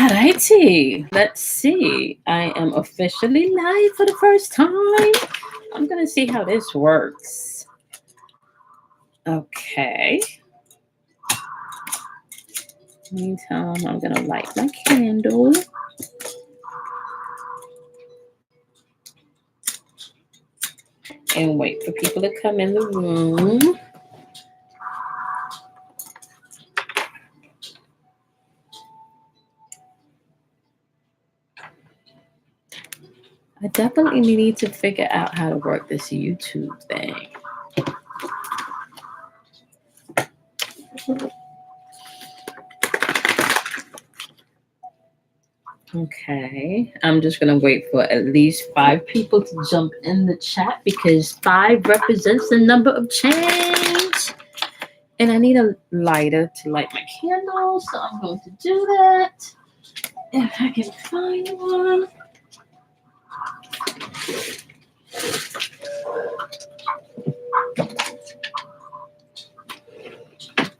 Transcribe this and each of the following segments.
Alrighty, let's see. I am officially live for the first time. I'm gonna see how this works. Okay. Meantime, I'm gonna light my candle. And wait for people to come in the room. I definitely need to figure out how to work this YouTube thing. Okay, I'm just gonna wait for at least 5 people to jump in the chat because 5 represents the number of change. And I need a lighter to light my candle, so I'm going to do that. If I can find one.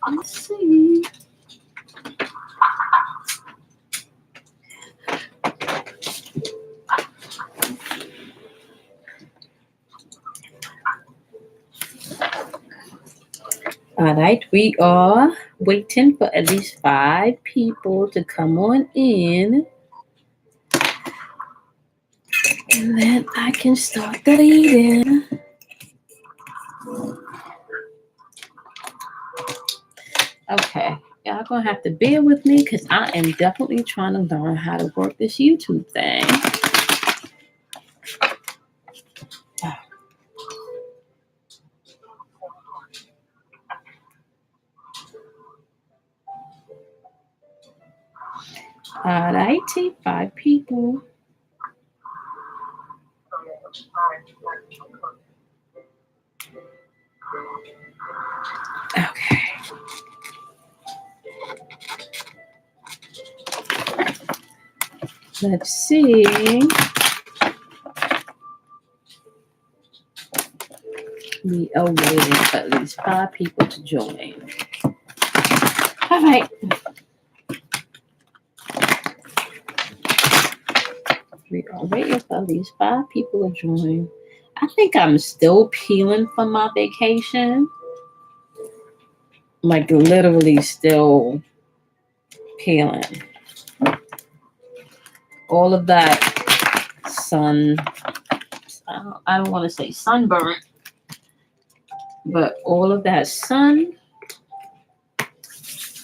Let's see. All right, we are waiting for at least 5 people to come on in. And then I can start the reading. Okay, y'all gonna have to bear with me because I am definitely trying to learn how to work this YouTube thing. All righty, 5 people. Okay. Let's see. We are waiting for at least 5 people to join. All right. We are waiting for at least 5 people to join. I think I'm still peeling from my vacation. Like literally still peeling. All of that sun, I don't want to say sunburn, but all of that sun,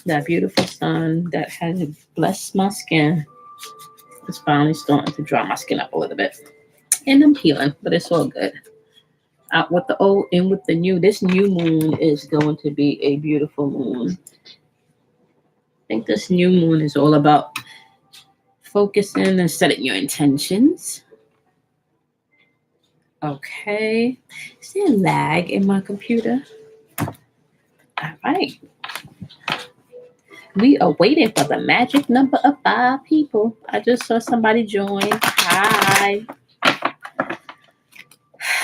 that beautiful sun that has blessed my skin, is finally starting to dry my skin up a little bit. And I'm peeling, but it's all good. Out with the old, in with the new. This new moon is going to be a beautiful moon. I think this new moon is all about focusing and setting your intentions. Okay. Is there lag in my computer? All right. We are waiting for the magic number of 5 people. I just saw somebody join. Hi.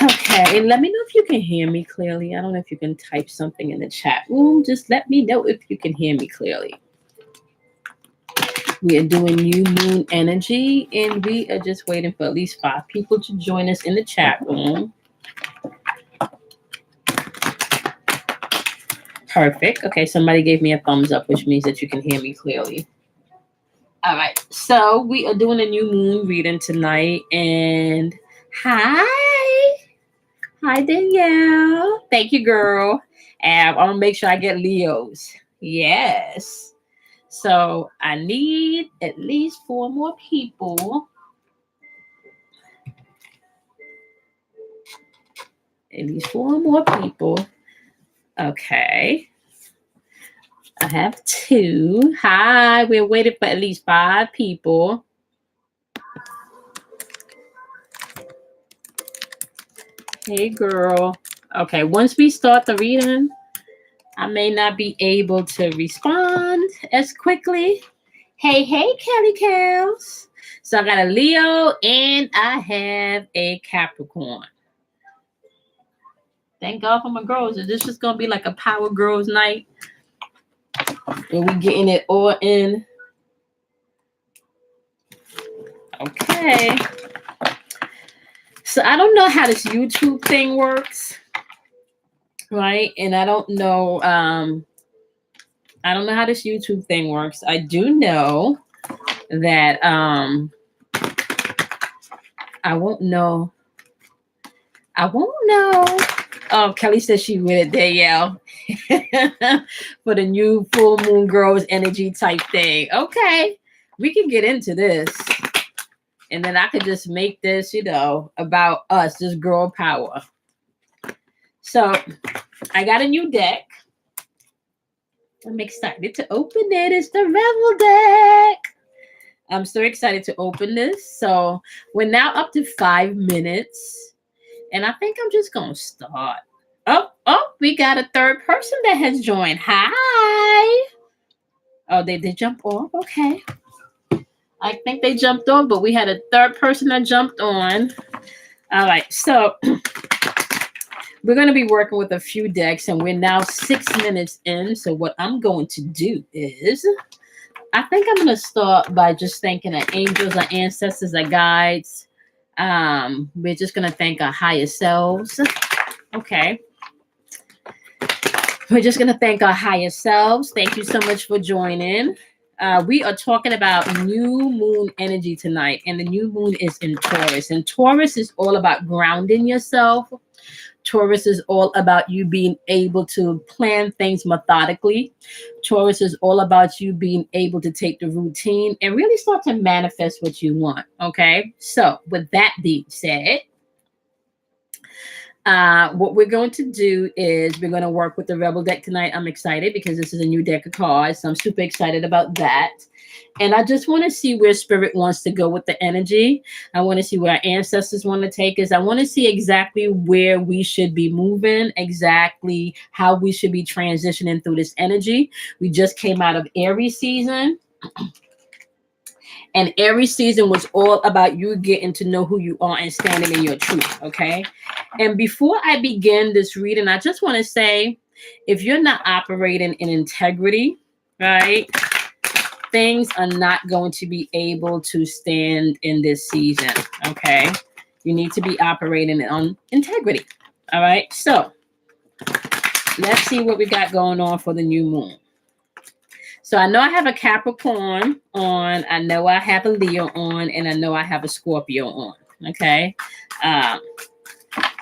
Okay, let me know if you can hear me clearly. I don't know if you can type something in the chat room. Just let me know if you can hear me clearly. We are doing new moon energy, and we are just waiting for at least 5 people to join us in the chat room. Perfect. Okay, somebody gave me a thumbs up, which means that you can hear me clearly. All right, so we are doing a new moon reading tonight, and hi, Danielle. Thank you, girl. And I want to make sure I get Leos. Yes. So I need at least 4 more people. At least 4 more people. Okay. I have 2. Hi, we're waiting for at least 5 people. Hey, girl. Okay, once we start the reading, I may not be able to respond as quickly. Hey, Kelly Cows. So I got a Leo and I have a Capricorn. Thank God for my girls. This is going to be like a Power Girls night. And we getting it all in. Okay. So I don't know how this YouTube thing works, right? And I don't know how this YouTube thing works. I do know that I won't know. I won't know. Oh, Kelly says she with it, Danielle. For the new full moon girls energy type thing. Okay. We can get into this. And then I could just make this, about us, just girl power. So I got a new deck. I'm excited to open it. It's the Rebel deck. I'm so excited to open this. So we're now up to 5 minutes. And I think I'm just going to start. Oh, we got a third person that has joined. Hi. Oh, they did jump off. Okay. I think they jumped off, but we had a third person that jumped on. All right. So we're going to be working with a few decks, and we're now 6 minutes in. So what I'm going to do is, I think I'm going to start by just thanking our angels, our ancestors, our guides. We're just going to thank our higher selves. Okay. We're just going to thank our higher selves. Thank you so much for joining. We are talking about new moon energy tonight, and the new moon is in Taurus. And Taurus is all about grounding yourself. Taurus is all about you being able to plan things methodically. Taurus is all about you being able to take the routine and really start to manifest what you want. Okay. So with that being said, what we're going to do is we're going to work with the Rebel deck tonight. I'm excited because this is a new deck of cards. So I'm super excited about that. And I just want to see where Spirit wants to go with the energy. I want to see where our ancestors want to take us. I want to see exactly where we should be moving, exactly how we should be transitioning through this energy. We just came out of Aries season. And Aries season was all about you getting to know who you are and standing in your truth, okay? And before I begin this reading, I just want to say, if you're not operating in integrity, right, things are not going to be able to stand in this season, okay? You need to be operating on integrity, all right? So let's see what we got going on for the new moon. So I know I have a Capricorn on, I know I have a Leo on, and I know I have a Scorpio on, okay?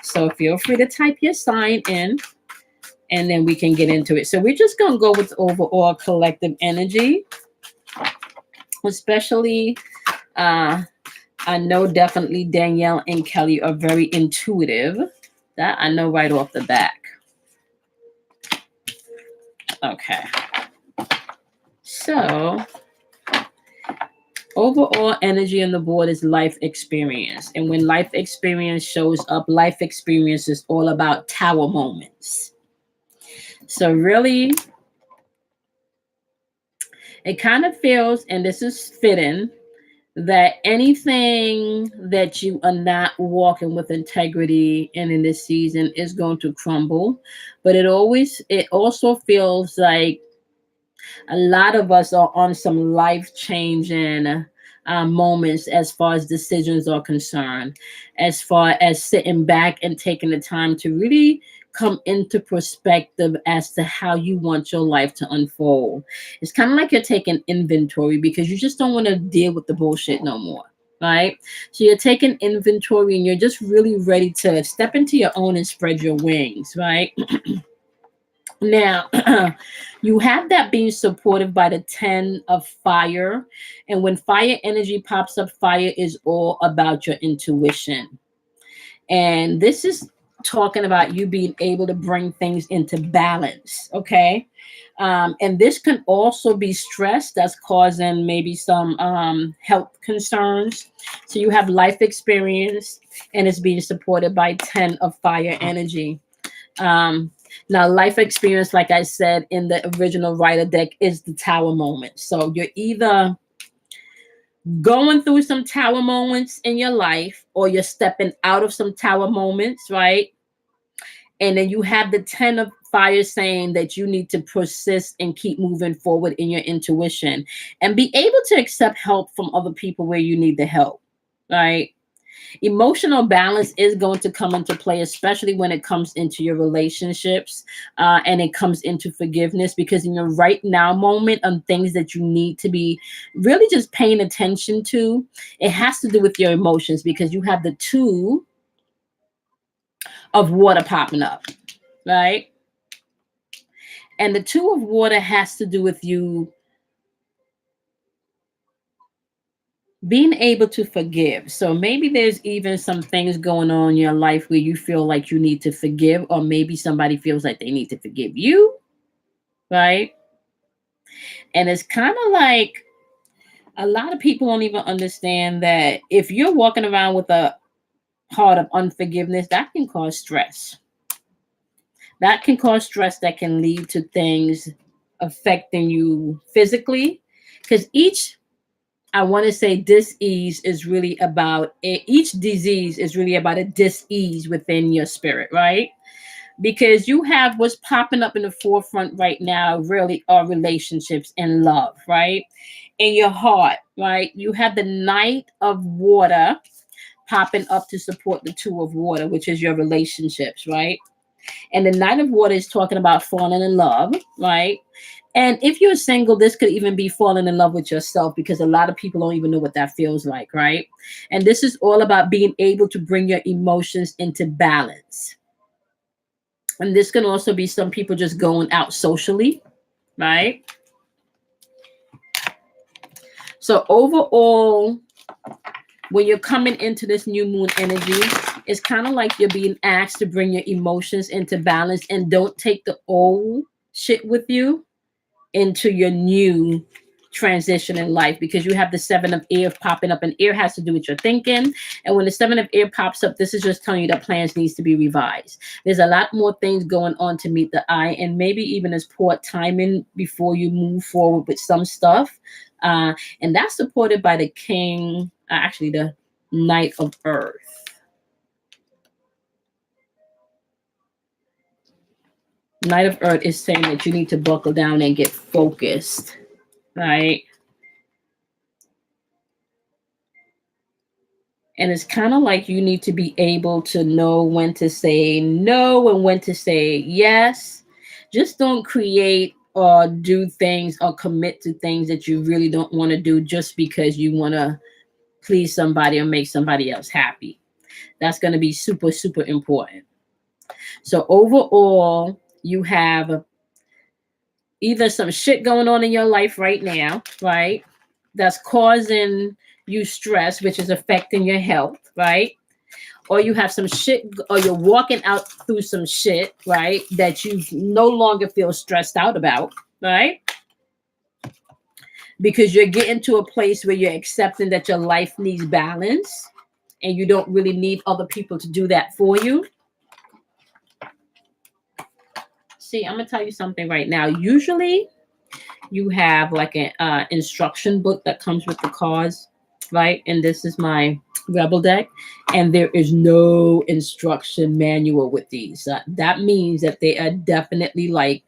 So feel free to type your sign in, and then we can get into it. So we're just going to go with overall collective energy, especially, I know definitely Danielle and Kelly are very intuitive. That I know right off the back. Okay. So, overall energy on the board is life experience. And when life experience shows up, life experience is all about tower moments. So really, it kind of feels, and this is fitting, that anything that you are not walking with integrity in this season is going to crumble. But it also feels like a lot of us are on some life-changing moments as far as decisions are concerned, as far as sitting back and taking the time to really come into perspective as to how you want your life to unfold. It's kind of like you're taking inventory because you just don't want to deal with the bullshit no more. Right? So you're taking inventory and you're just really ready to step into your own and spread your wings, right? Now, you have that being supported by the 10 of fire. And when fire energy pops up, fire is all about your intuition. And this is talking about you being able to bring things into balance, okay? And this can also be stress that's causing maybe some health concerns. So you have life experience and it's being supported by 10 of fire energy. Now, life experience, like I said in the original writer deck, is the tower moment. So you're either going through some tower moments in your life or you're stepping out of some tower moments, right? And then you have the 10 of fire saying that you need to persist and keep moving forward in your intuition and be able to accept help from other people where you need the help. right? Emotional balance is going to come into play, especially when it comes into your relationships, and it comes into forgiveness, because in your right now moment on things that you need to be really just paying attention to, it has to do with your emotions, because you have the two of water popping up, right? And the two of water has to do with you being able to forgive. So maybe there's even some things going on in your life where you feel like you need to forgive, or maybe somebody feels like they need to forgive you, right? And it's kind of like a lot of people don't even understand that if you're walking around with a heart of unforgiveness, that can cause stress. That can cause stress that can lead to things affecting you physically. Because I want to say dis-ease is really about each disease is really about a dis-ease within your spirit, right? Because you have what's popping up in the forefront right now really are relationships and love, right? In your heart, right? You have the Knight of Water popping up to support the Two of Water, which is your relationships, right? And the Knight of Water is talking about falling in love, right? And if you're single, this could even be falling in love with yourself, because a lot of people don't even know what that feels like, right? And this is all about being able to bring your emotions into balance. And this can also be some people just going out socially, right? So overall, when you're coming into this new moon energy, it's kind of like you're being asked to bring your emotions into balance, and don't take the old shit with you into your new transition in life, because you have the Seven of Air popping up, and air has to do with your thinking. And when the Seven of Air pops up, this is just telling you that plans needs to be revised. There's a lot more things going on to meet the eye, and maybe even as poor timing before you move forward with some stuff. And that's supported by the King, actually the Knight of Earth. Knight of Earth is saying that you need to buckle down and get focused, right? And it's kind of like you need to be able to know when to say no and when to say yes. Just don't create or do things or commit to things that you really don't want to do just because you want to please somebody or make somebody else happy. That's going to be super, super important. So overall, you have either some shit going on in your life right now, right? That's causing you stress, which is affecting your health, right? Or you have some shit, or you're walking out through some shit, right? That you no longer feel stressed out about, right? Because you're getting to a place where you're accepting that your life needs balance, and you don't really need other people to do that for you. See, I'm gonna tell you something right now. Usually, you have like an instruction book that comes with the cards, right? And this is my Rebel deck, and there is no instruction manual with these. That means that they are definitely like,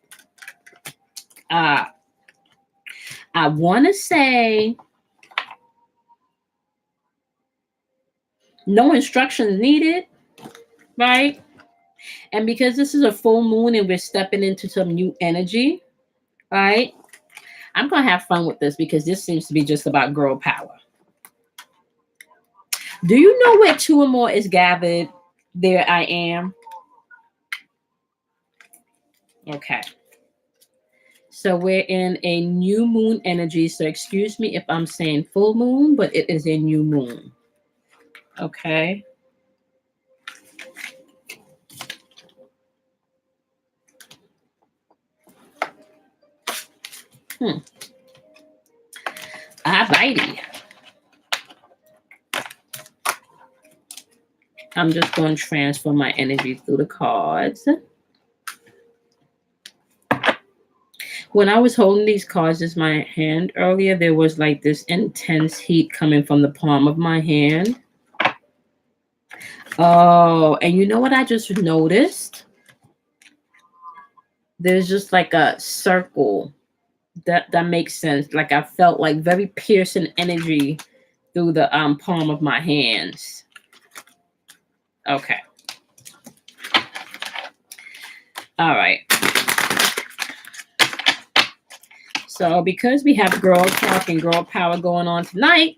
I want to say, no instructions needed, right? And because this is a full moon and we're stepping into some new energy, right? I'm gonna have fun with this, because this seems to be just about girl power. Do you know where two or more is gathered? There I am. Okay. So we're in a new moon energy. So excuse me if I'm saying full moon, but it is a new moon. Okay. Alrighty. I'm just going to transfer my energy through the cards. When I was holding these cards in my hand earlier, there was like this intense heat coming from the palm of my hand. Oh, and you know what I just noticed? There's just like a circle. That makes sense. Like I felt like very piercing energy through the palm of my hands. Okay. All right. So because we have girl talk and girl power going on tonight,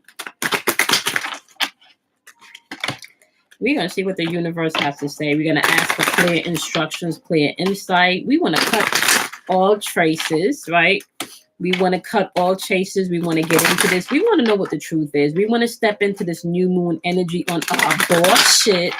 we're going to see what the universe has to say. We're going to ask for clear instructions, clear insight. We want to cut all traces, right? We want to cut all chases. We want to get into this. We want to know what the truth is. We want to step into this new moon energy on our bullshit.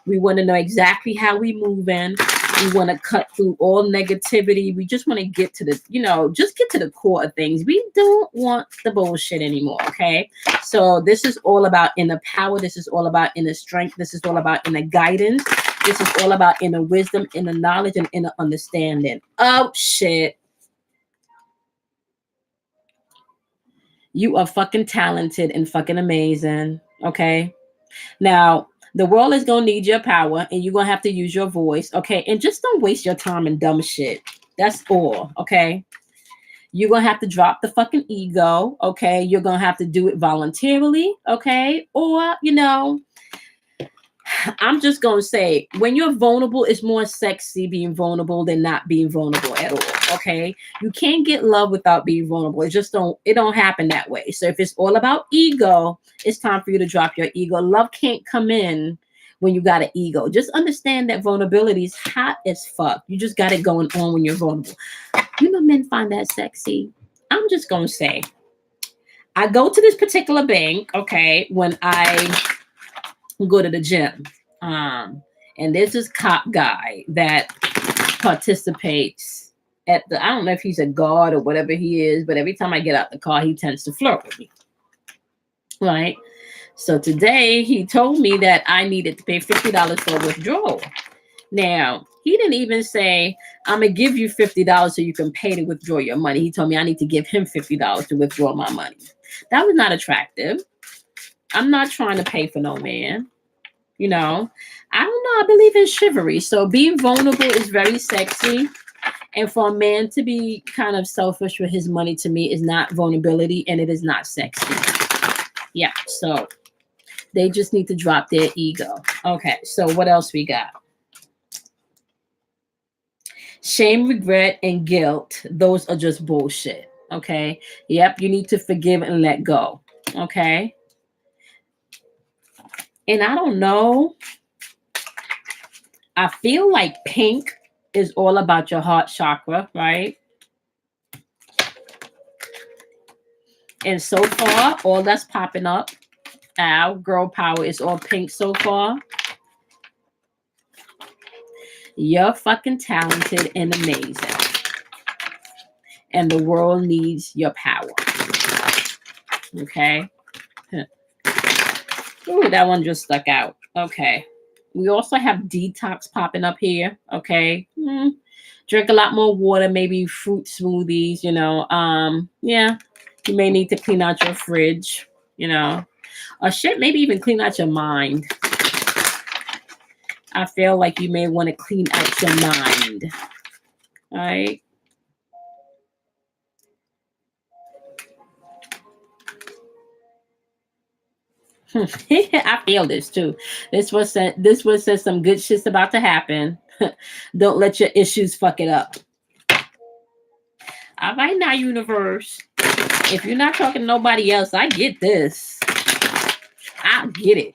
We want to know exactly how we move in. We want to cut through all negativity. We just want to get to the, just get to the core of things. We don't want the bullshit anymore, okay? So this is all about inner power. This is all about inner strength. This is all about inner guidance. This is all about inner wisdom, inner knowledge, and inner understanding. Oh, shit. You are fucking talented and fucking amazing, okay? Now, the world is going to need your power, and you're going to have to use your voice, okay? And just don't waste your time in dumb shit. That's all, okay? You're going to have to drop the fucking ego, okay? You're going to have to do it voluntarily, okay? Or, I'm just going to say, when you're vulnerable, it's more sexy being vulnerable than not being vulnerable at all, okay? You can't get love without being vulnerable. It don't happen that way. So if it's all about ego, it's time for you to drop your ego. Love can't come in when you got an ego. Just understand that vulnerability is hot as fuck. You just got it going on when you're vulnerable. Men find that sexy. I'm just going to say, I go to this particular bank, okay, when I go to the gym. And there's this cop guy that participates at I don't know if he's a guard or whatever he is, but every time I get out the car, he tends to flirt with me. Right? So today he told me that I needed to pay $50 for a withdrawal. Now, he didn't even say, I'm going to give you $50 so you can pay to withdraw your money. He told me I need to give him $50 to withdraw my money. That was not attractive. I'm not trying to pay for no man. I don't know. I believe in chivalry. So being vulnerable is very sexy. And for a man to be kind of selfish with his money, to me, is not vulnerability, and it is not sexy. Yeah. So they just need to drop their ego. Okay. So what else we got? Shame, regret, and guilt. Those are just bullshit. Okay. Yep. You need to forgive and let go. Okay. And I don't know. I feel like pink is all about your heart chakra, right? And so far, all that's popping up, our girl power is all pink so far. You're fucking talented and amazing. And the world needs your power. Okay? Ooh, that one just stuck out. Okay. We also have detox popping up here. Okay. Drink a lot more water, maybe fruit smoothies, Yeah. You may need to clean out your fridge, Or shit, maybe even clean out your mind. I feel like you may want to clean out your mind. All right. I feel this too. This was says some good shit's about to happen. Don't let your issues fuck it up. All right now, universe. If you're not talking to nobody else, I get this. I get it.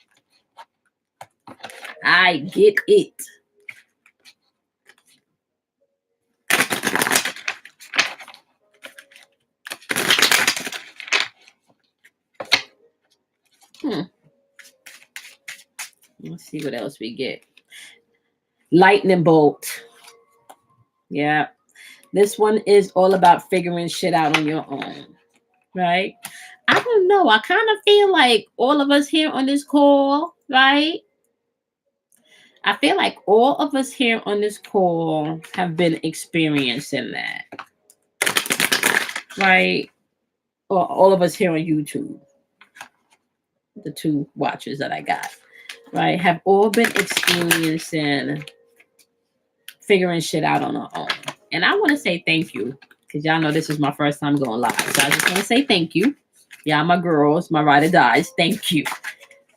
I get it. Let's see what else we get. Lightning bolt. Yeah. This one is all about figuring shit out on your own. Right? I don't know. I kind of feel like all of us here on this call, right? I feel like all of us here on this call have been experiencing that. Right? Or all of us here on YouTube. The 2 watchers that I got. Right? Have all been experiencing figuring shit out on our own. And I want to say thank you. Because y'all know this is my first time going live. So I just want to say thank you. Yeah, my girls, my ride or dies. Thank you.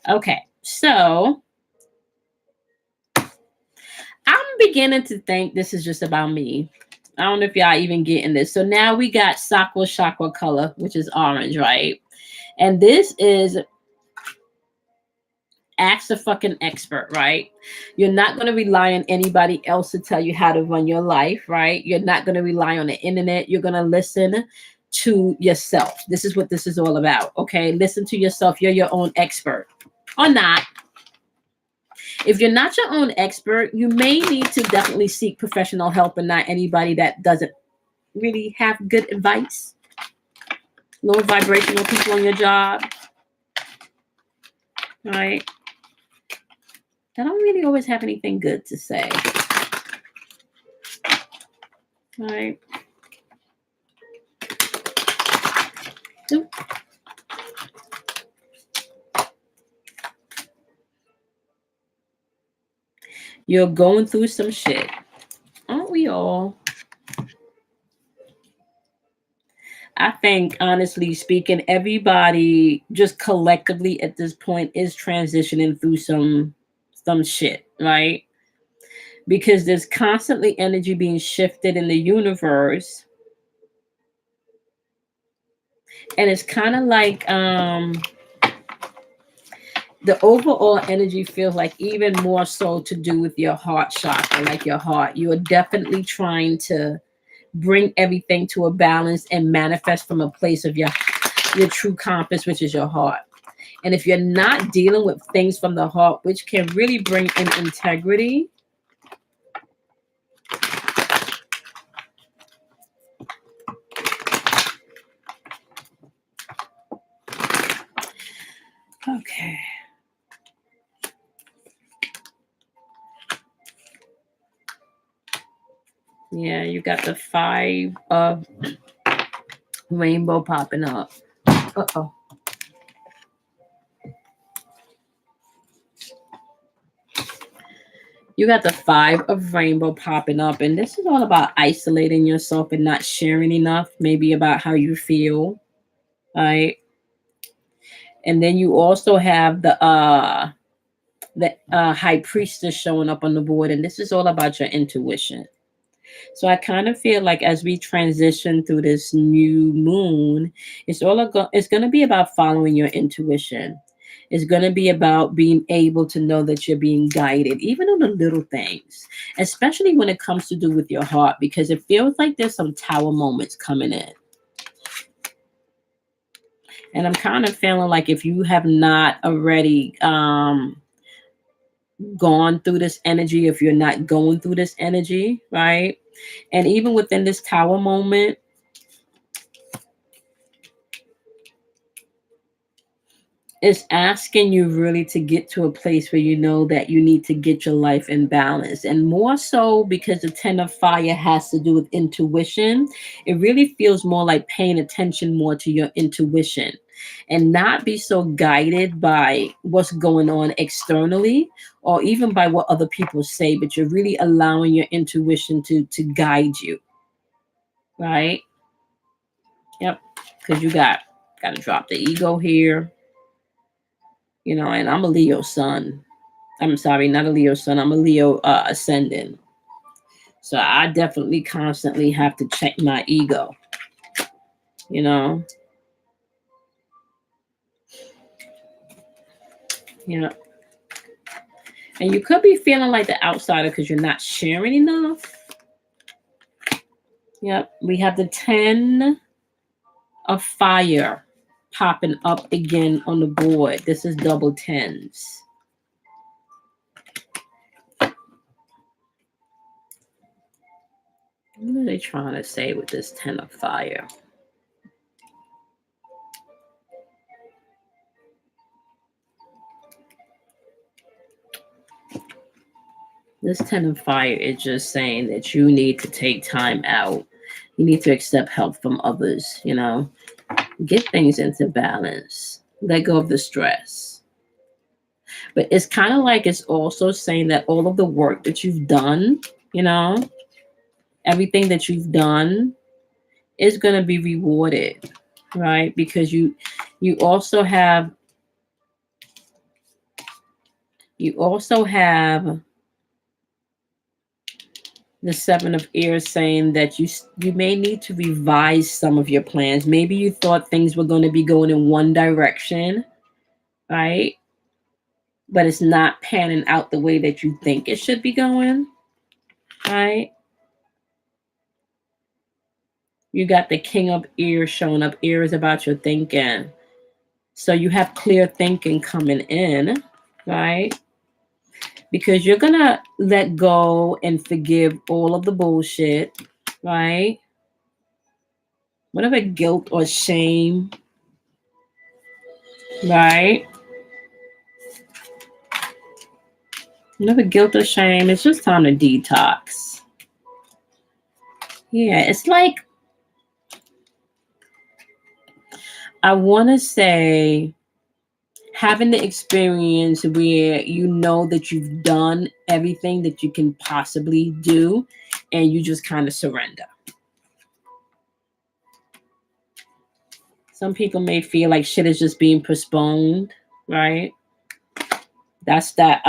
Okay, so I'm beginning to think this is just about me. I don't know if y'all even getting this. So now we got Sakura Chakra color, which is orange, right? And this is ask a fucking expert, right? You're not going to rely on anybody else to tell you how to run your life, right? You're not going to rely on the internet. You're going to listen to yourself. This is what this is all about, okay? Listen to yourself. You're your own expert or not. If you're not your own expert, you may need to definitely seek professional help and not anybody that doesn't really have good advice. Low vibrational people on your job, right? They don't really always have anything good to say, right? You're going through some shit. Aren't we all? I think, honestly speaking, everybody just collectively at this point is transitioning through some shit, right? Because there's constantly energy being shifted in the universe. And it's kind of like the overall energy feels like even more so to do with your heart chakra, like your heart. You are definitely trying to bring everything to a balance and manifest from a place of your true compass, which is your heart. And if you're not dealing with things from the heart, which can really bring in integrity, okay. Yeah, you got the 5 of rainbow popping up. Uh-oh. You got the 5 of rainbow popping up, and this is all about isolating yourself and not sharing enough, maybe about how you feel, right? And then you also have the high priestess showing up on the board, and this is all about your intuition. So I kind of feel like as we transition through this new moon, it's going to be about following your intuition. It's going to be about being able to know that you're being guided, even on the little things, especially when it comes to do with your heart, because it feels like there's some tower moments coming in. And I'm kind of feeling like if you have not already gone through this energy, if you're not going through this energy, right? And even within this tower moment, it's asking you really to get to a place where you know that you need to get your life in balance. And more so because the 10 of fire has to do with intuition, it really feels more like paying attention more to your intuition and not be so guided by what's going on externally or even by what other people say, but you're really allowing your intuition to guide you, right? Yep. Because you got to drop the ego here. You know, and I'm a Leo sun. I'm sorry, not a Leo sun. I'm a Leo ascendant. So I definitely constantly have to check my ego, you know. Yeah. And you could be feeling like the outsider because you're not sharing enough. Yep. We have the 10 of fire popping up again on the board. This is double tens. What are they trying to say with this 10 of fire? This 10 of fire is just saying that you need to take time out. You need to accept help from others, you know. Get things into balance. Let go of the stress. But it's kind of like it's also saying that all of the work that you've done, you know, everything that you've done is going to be rewarded, right? Because you You also have the Seven of Ears saying that you may need to revise some of your plans. Maybe you thought things were going to be going in one direction, right? But it's not panning out the way that you think it should be going, right? You got the King of Ears showing up. Ears about your thinking. So you have clear thinking coming in, right? Because you're going to let go and forgive all of the bullshit, right? Whatever guilt or shame, right? Whatever guilt or shame, it's just time to detox. Yeah, it's like, I want to say, having the experience where you know that you've done everything that you can possibly do and you just kind of surrender. Some people may feel like shit is just being postponed, right? That's that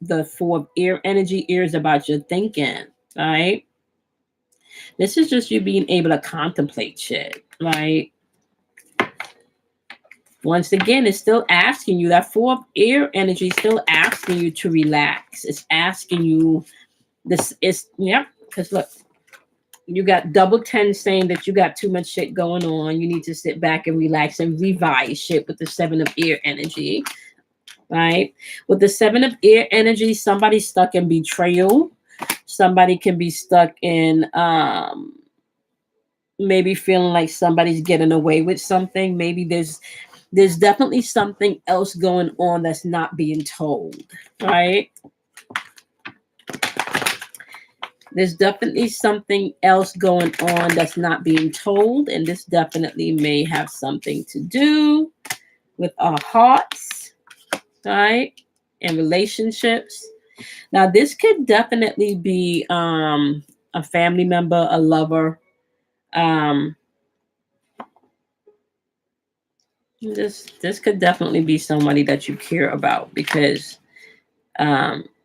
the four of ear energy. Ears about your thinking, right? This is just you being able to contemplate shit, right? Once again, it's still asking you, that four of ear energy is still asking you to relax. It's asking you this is, yep, because look, you got double 10 saying that you got too much shit going on. You need to sit back and relax and revise shit with the seven of ear energy, right? With the seven of ear energy, somebody's stuck in betrayal. Somebody can be stuck in maybe feeling like somebody's getting away with something. Maybe there's definitely something else going on that's not being told, right? There's definitely something else going on that's not being told, and this definitely may have something to do with our hearts, right? And relationships. Now, this could definitely be a family member, a lover. This could definitely be somebody that you care about, because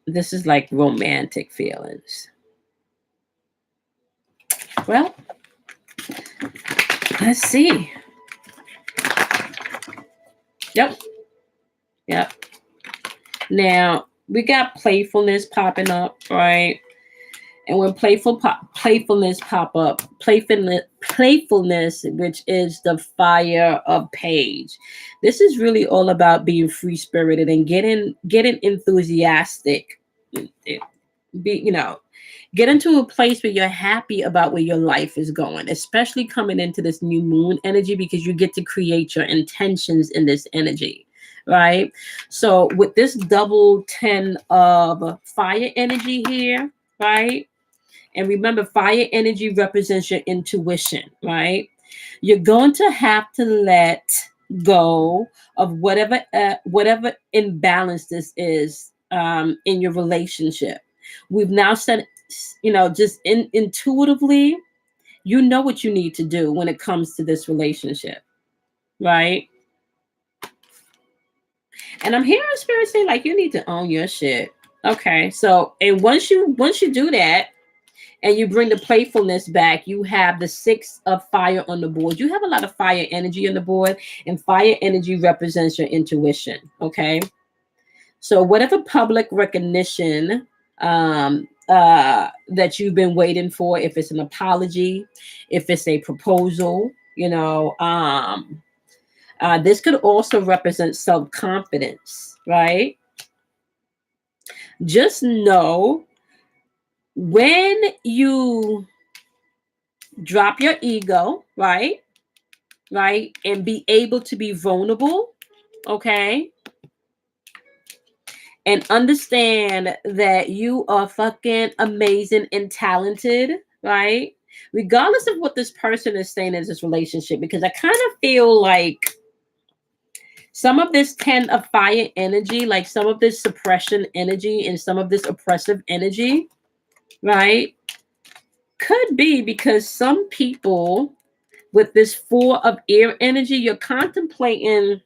this is like romantic feelings. Well, let's see. Yep. Now we got playfulness popping up, right? And when playfulness pop up, playfulness, which is the fire of Page. This is really all about being free spirited and getting enthusiastic. Get into a place where you're happy about where your life is going, especially coming into this new moon energy, because you get to create your intentions in this energy, right? So with this double 10 of fire energy here, right? And remember, fire energy represents your intuition, right? You're going to have to let go of whatever imbalance this is in your relationship. We've now said, just intuitively, you know what you need to do when it comes to this relationship, right? And I'm hearing spirit say, like, you need to own your shit. Okay, so and once you do that, and you bring the playfulness back, you have the 6 of fire on the board. You have a lot of fire energy on the board, and fire energy represents your intuition, okay? So whatever public recognition that you've been waiting for, if it's an apology, if it's a proposal, this could also represent self-confidence, right? Just know when you drop your ego, right, and be able to be vulnerable, okay, and understand that you are fucking amazing and talented, right, regardless of what this person is saying in this relationship. Because I kind of feel like some of this 10 of fire energy, like some of this suppression energy and some of this oppressive energy, right, could be because some people with this Four of Air energy, you're contemplating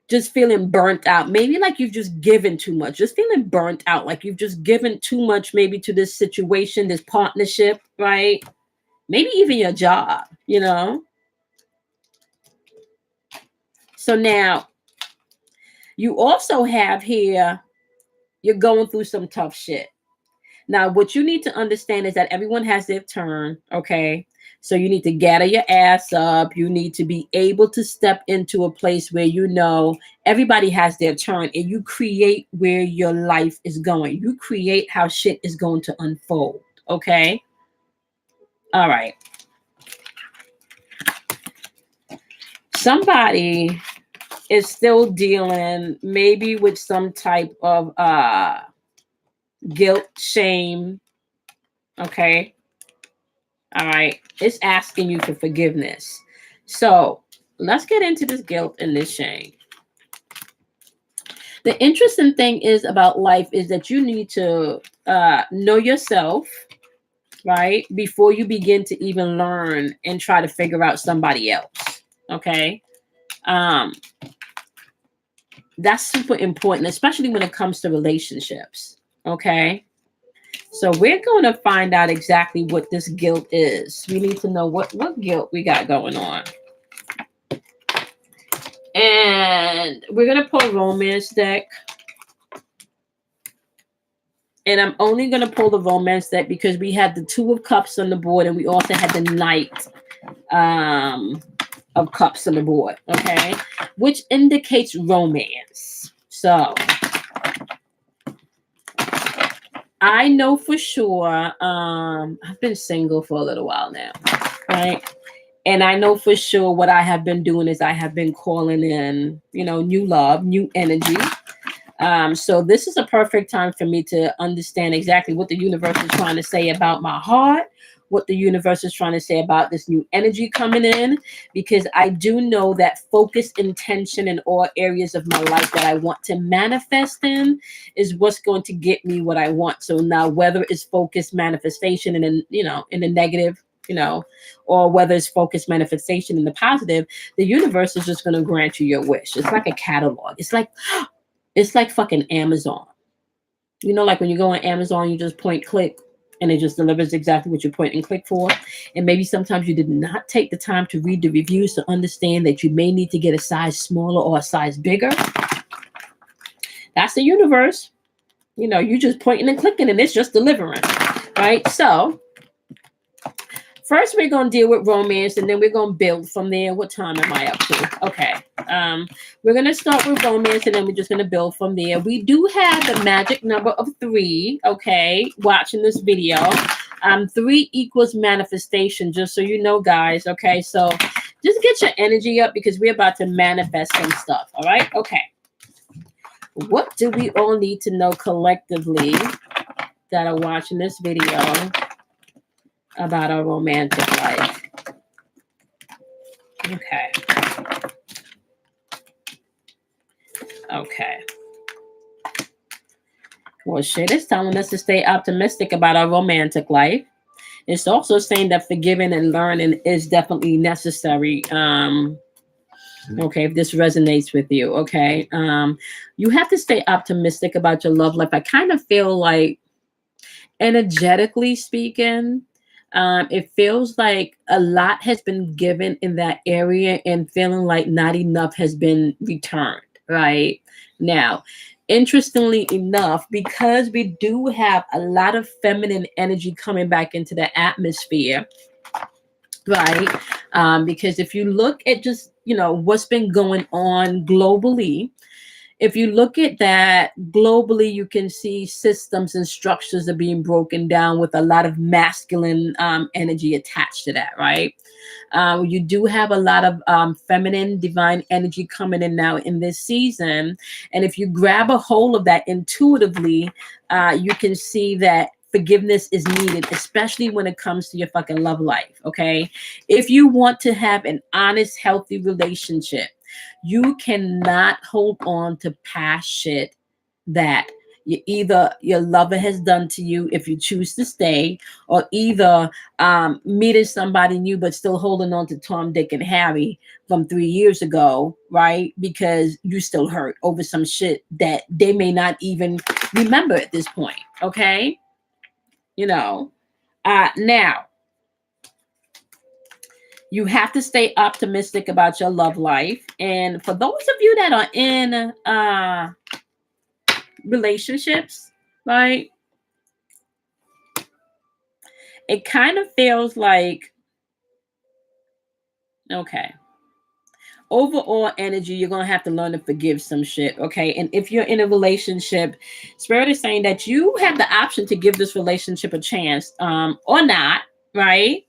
just feeling burnt out. Maybe like you've just given too much, just feeling burnt out, like you've just given too much, maybe to this situation, this partnership, right? Maybe even your job, you know? So now you also have here, you're going through some tough shit. Now, what you need to understand is that everyone has their turn, okay? So you need to gather your ass up. You need to be able to step into a place where you know everybody has their turn and you create where your life is going. You create how shit is going to unfold, okay? All right. Somebody is still dealing maybe with some type of guilt, shame, okay? All right. It's asking you for forgiveness. So let's get into this guilt and this shame. The interesting thing is about life is that you need to know yourself, right? Before you begin to even learn and try to figure out somebody else. Okay. That's super important, especially when it comes to relationships. Okay. So we're going to find out exactly what this guilt is. We need to know what guilt we got going on. And we're going to pull a romance deck. And I'm only going to pull the romance deck because we had the Two of Cups on the board and we also had the Knight of Cups on the board. Okay. Which indicates romance. So I know for sure, I've been single for a little while now, right? And I know for sure what I have been doing is I have been calling in, you know, new love, new energy. So this is a perfect time for me to understand exactly what the universe is trying to say about my heart, what the universe is trying to say about this new energy coming in, because I do know that focus, intention in all areas of my life that I want to manifest in is what's going to get me what I want. So now whether it's focus manifestation in, you know, in the negative, you know, or whether it's focused manifestation in the positive, the universe is just going to grant you your wish. It's like a catalog. It's like fucking Amazon. You know, like when you go on Amazon, you just point, click, and it just delivers exactly what you point and click for. And maybe sometimes you did not take the time to read the reviews to understand that you may need to get a size smaller or a size bigger. That's the universe. You know, you just pointing and clicking and it's just delivering, right? So first, we're going to deal with romance, and then we're going to build from there. What time am I up to? Okay. We're going to start with romance, and then we're just going to build from there. We do have the magic number of 3, okay, watching this video. 3 equals manifestation, just so you know, guys, okay? So just get your energy up because we're about to manifest some stuff, all right? Okay. What do we all need to know collectively that are watching this video about our romantic life? Okay. Okay. Well, shit is telling us to stay optimistic about our romantic life. It's also saying that forgiving and learning is definitely necessary. Okay, if this resonates with you, okay. You have to stay optimistic about your love life. I kind of feel like, energetically speaking, it feels like a lot has been given in that area and feeling like not enough has been returned, right? Now, interestingly enough, because we do have a lot of feminine energy coming back into the atmosphere, right? Because if you look at just, you know, what's been going on globally, if you look at that globally, you can see systems and structures are being broken down with a lot of masculine energy attached to that, right? You do have a lot of feminine divine energy coming in now in this season. And if you grab a hold of that intuitively, you can see that forgiveness is needed, especially when it comes to your fucking love life, okay? If you want to have an honest, healthy relationship, you cannot hold on to past shit that either your lover has done to you if you choose to stay, or either meeting somebody new but still holding on to Tom, Dick, and Harry from 3 years ago, right? Because you still hurt over some shit that they may not even remember at this point. Okay, you know. Now you have to stay optimistic about your love life, and for those of you that are in relationships, right? It kind of feels like, okay, overall energy, you're going to have to learn to forgive some shit, okay? And if you're in a relationship, Spirit is saying that you have the option to give this relationship a chance, or not, right?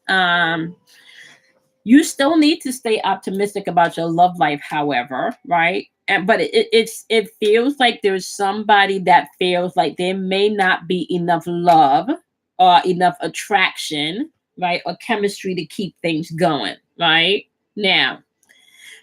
You still need to stay optimistic about your love life, however, right? But it feels like there's somebody that feels like there may not be enough love or enough attraction, right? Or chemistry to keep things going, right? Now,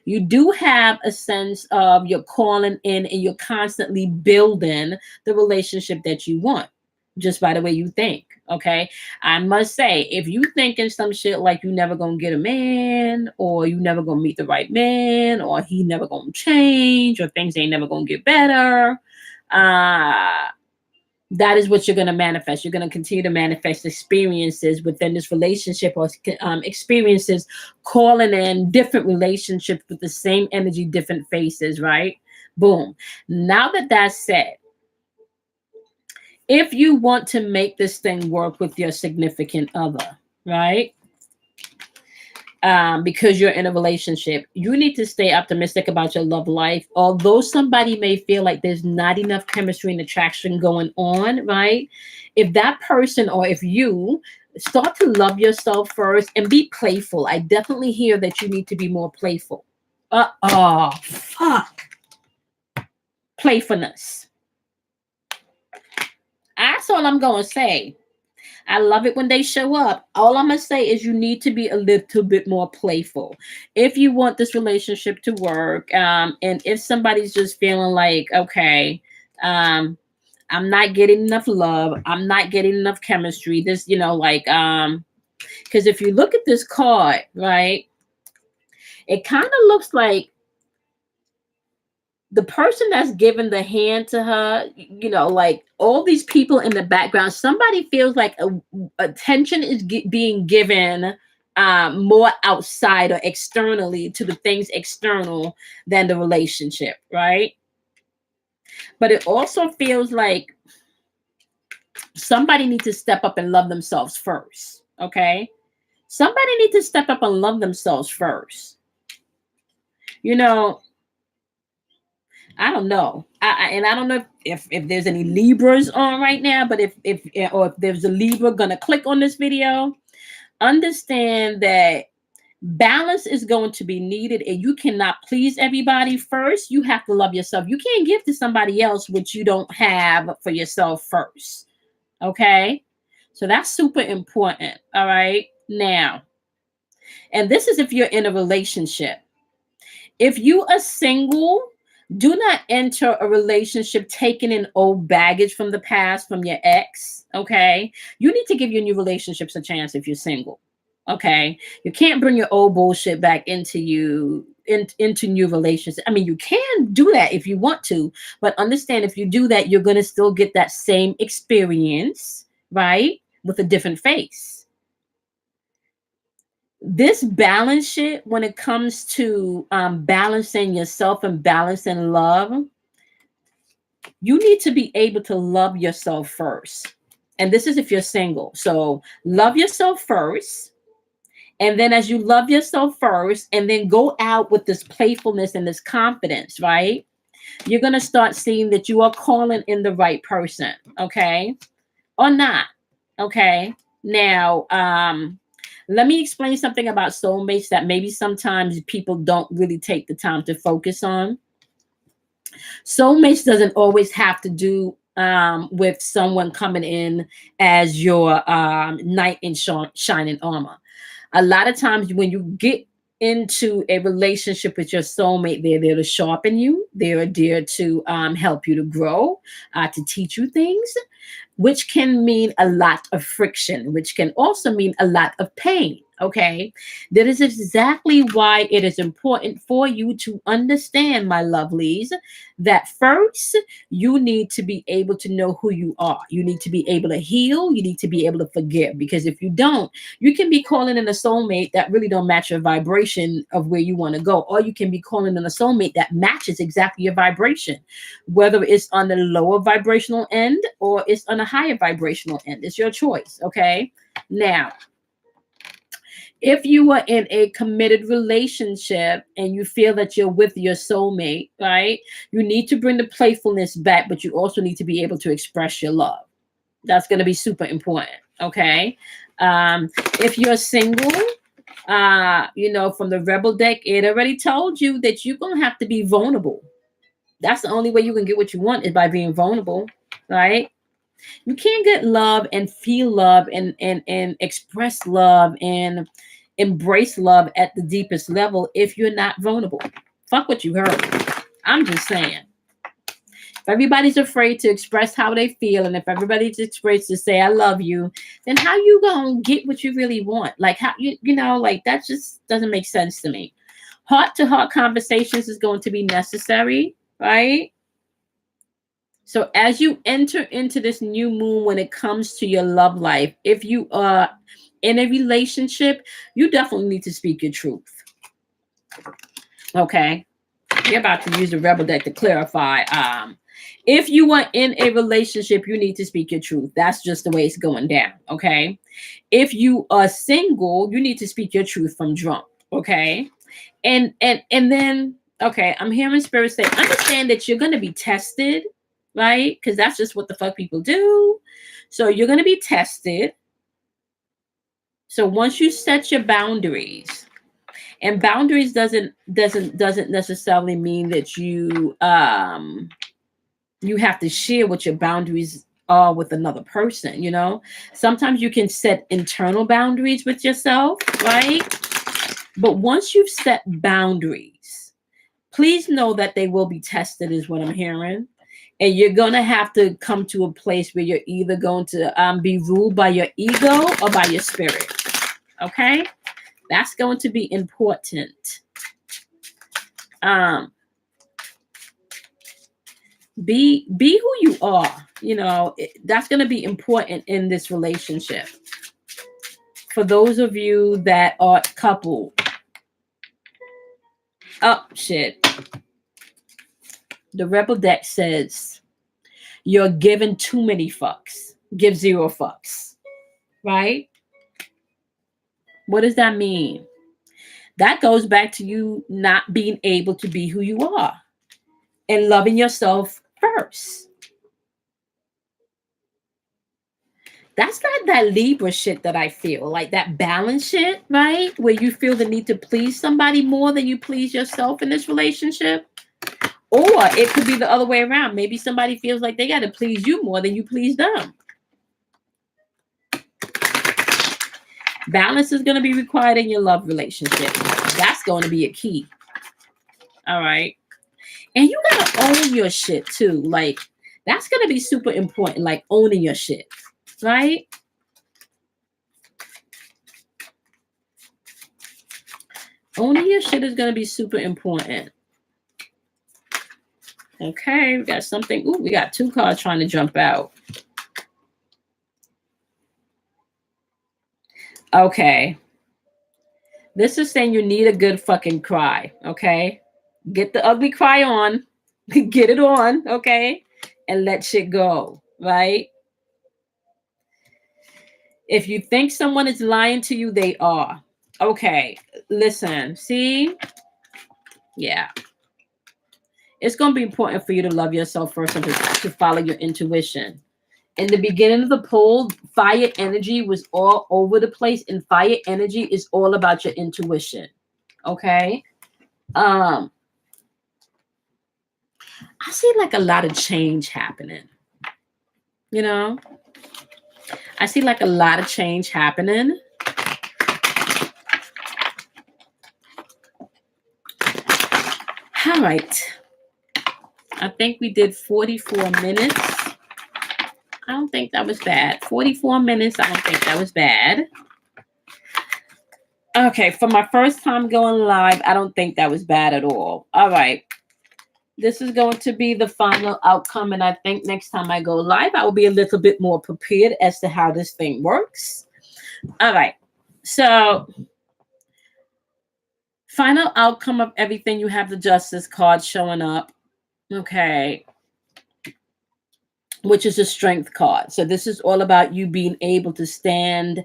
you do have a sense of you're calling in and you're constantly building the relationship that you want just by the way you think. Okay. I must say, if you thinking some shit like you never gonna get a man, or you never gonna meet the right man, or he never gonna change, or things ain't never gonna get better, uh that is what you're going to manifest. You're going to continue to manifest experiences within this relationship, or experiences calling in different relationships with the same energy, different faces, right? Boom. Now that that's said, if you want to make this thing work with your significant other, right? Because you're in a relationship, you need to stay optimistic about your love life. Although somebody may feel like there's not enough chemistry and attraction going on, right? If that person, or if you start to love yourself first and be playful, I definitely hear that you need to be more playful. Oh, fuck. Playfulness. That's all I'm going to say. I love it when they show up. All I'm going to say is you need to be a little bit more playful if you want this relationship to work. And if somebody's just feeling like, okay, I'm not getting enough love, I'm not getting enough chemistry, this, like, because if you look at this card, right, it kind of looks like the person that's giving the hand to her, like all these people in the background, somebody feels like attention is being given more outside or externally to the things external than the relationship, right? But it also feels like somebody needs to step up and love themselves first, okay? Somebody needs to step up and love themselves first. I don't know. And I don't know if there's any Libras on right now, but if there's a Libra gonna click on this video, understand that balance is going to be needed, and you cannot please everybody first. You have to love yourself. You can't give to somebody else what you don't have for yourself first. Okay? So that's super important. All right. Now, and this is if you're in a relationship. If you are single, do not enter a relationship taking in old baggage from the past, from your ex. Okay. You need to give your new relationships a chance if you're single. Okay. You can't bring your old bullshit back into into new relationships. I mean, you can do that if you want to, but understand if you do that, you're going to still get that same experience, right? With a different face. This balance shit, when it comes to balancing yourself and balancing love, you need to be able to love yourself first. And this is if you're single. So love yourself first. And then as you love yourself first, and then go out with this playfulness and this confidence, right? You're going to start seeing that you are calling in the right person. Okay. Or not. Okay. Now, let me explain something about soulmates that maybe sometimes people don't really take the time to focus on. Soulmates doesn't always have to do with someone coming in as your knight in shining armor. A lot of times when you get into a relationship with your soulmate, they're there to sharpen you. They're there to help you to grow, to teach you things, which can mean a lot of friction, which can also mean a lot of pain. Okay. That is exactly why it is important for you to understand, my lovelies, that first you need to be able to know who you are. You need to be able to heal. You need to be able to forgive. Because if you don't, you can be calling in a soulmate that really don't match your vibration of where you want to go. Or you can be calling in a soulmate that matches exactly your vibration, whether it's on the lower vibrational end or it's on a higher vibrational end. It's your choice. Okay. Now, if you are in a committed relationship and you feel that you're with your soulmate, right, you need to bring the playfulness back, but you also need to be able to express your love. That's going to be super important. Okay. If you're single, from the Rebel deck, it already told you that you're going to have to be vulnerable. That's the only way you can get what you want, is by being vulnerable, right? You can't get love and feel love and express love and embrace love at the deepest level if you're not vulnerable. Fuck what you heard. I'm just saying. If everybody's afraid to express how they feel, and if everybody's afraid to say I love you, then how you gonna get what you really want? Like, how like, that just doesn't make sense to me. Heart to heart conversations is going to be necessary, right? So as you enter into this new moon, when it comes to your love life, if you are in a relationship, you definitely need to speak your truth. Okay. You're about to use the Rebel deck to clarify. If you are in a relationship, you need to speak your truth. That's just the way it's going down. Okay. If you are single, you need to speak your truth from drunk. Okay. And then, okay, I'm hearing spirit say, understand that you're going to be tested, right? Because that's just what the fuck people do. So you're going to be tested. So once you set your boundaries, and boundaries doesn't necessarily mean that you have to share what your boundaries are with another person. Sometimes you can set internal boundaries with yourself, right? But once you've set boundaries, please know that they will be tested, is what I'm hearing. And you're going to have to come to a place where you're either going to be ruled by your ego or by your spirit. Okay? That's going to be important. Be who you are. That's going to be important in this relationship. For those of you that are coupled. Oh, shit. The Rebel deck says you're given too many fucks. Give 0 fucks. Right? What does that mean? That goes back to you not being able to be who you are and loving yourself first. That's not that Libra shit that I feel, like that balance shit, right? Where you feel the need to please somebody more than you please yourself in this relationship. Or it could be the other way around. Maybe somebody feels like they got to please you more than you please them. Balance is going to be required in your love relationship. That's going to be a key. All right. And you got to own your shit too. Like, that's going to be super important. Like, owning your shit. Right? Owning your shit is going to be super important. Okay. We got something. Ooh, we got 2 cards trying to jump out. Okay. This is saying you need a good fucking cry. Okay. Get the ugly cry on. Get it on. Okay. And let shit go. Right? If you think someone is lying to you, they are. Okay. Listen. See? Yeah. It's going to be important for you to love yourself first and to follow your intuition. In the beginning of the poll, fire energy was all over the place, and fire energy is all about your intuition. Okay? I see like a lot of change happening. I see like a lot of change happening. All right. I think we did 44 minutes. I don't think that was bad. 44 minutes. I don't think that was bad. Okay. For my first time going live, I don't think that was bad at all. All right. This is going to be the final outcome. And I think next time I go live, I will be a little bit more prepared as to how this thing works. All right. So, final outcome of everything, you have the Justice card showing up. Okay. Which is a strength card. So this is all about you being able to stand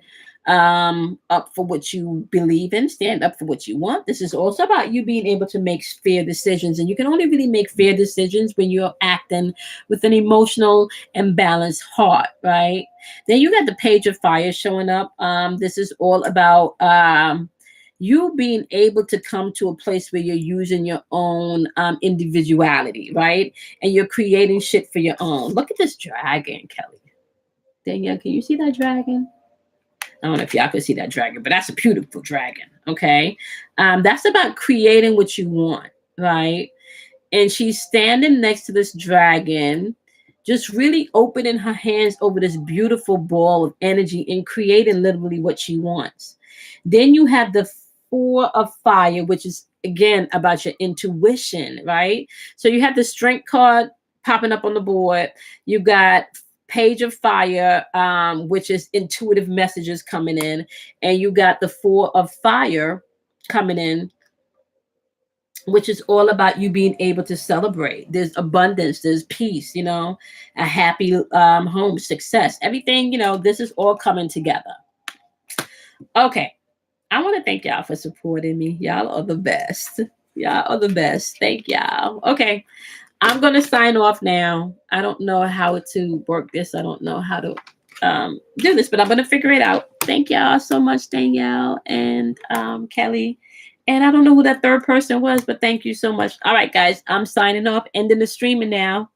up for what you believe in, stand up for what you want. This is also about you being able to make fair decisions. And you can only really make fair decisions when you're acting with an emotional and balanced heart, right? Then you got the Page of Fire showing up. This is all about you being able to come to a place where you're using your own individuality, right? And you're creating shit for your own. Look at this dragon, Kelly. Danielle, can you see that dragon? I don't know if y'all can see that dragon, but that's a beautiful dragon, okay? That's about creating what you want, right? And she's standing next to this dragon, just really opening her hands over this beautiful ball of energy and creating literally what she wants. Then you have the Four of Fire, which is, again, about your intuition, right? So you have the Strength card popping up on the board. You got Page of Fire, which is intuitive messages coming in. And you got the Four of Fire coming in, which is all about you being able to celebrate. There's abundance, there's peace, a happy home, success, everything, this is all coming together. Okay. I want to thank y'all for supporting me. Y'all are the best. Y'all are the best. Thank y'all. Okay. I'm going to sign off now. I don't know how to work this. I don't know how to do this, but I'm going to figure it out. Thank y'all so much, Danielle and Kelly. And I don't know who that third person was, but thank you so much. All right, guys, I'm signing off, ending the streaming now.